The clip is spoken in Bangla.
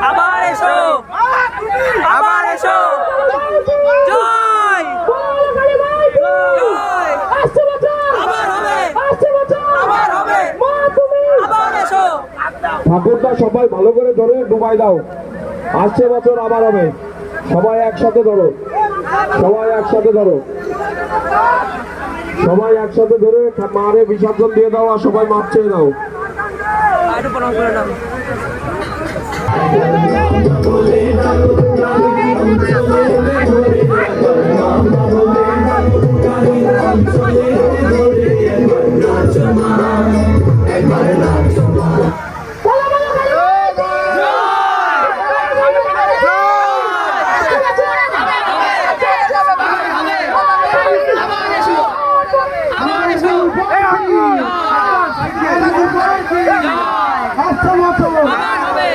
আবার এসো, আবার এসো, জয় জয়, আবার হবে, আবার হবে, আবার এসো। ঠাকুরটা সবাই ভালো করে ধরে ডুবাই দাও। আসছে বছর আবার হবে। সবাই একসাথে ধরো, সবাই একসাথে ধরো, সবাই একসাথে ধরে মারে বিসর্জন দিয়ে দাও। আর সবাই মাপ চেয়ে দাও। আর প্রণাম করে নাও। আবার হবে।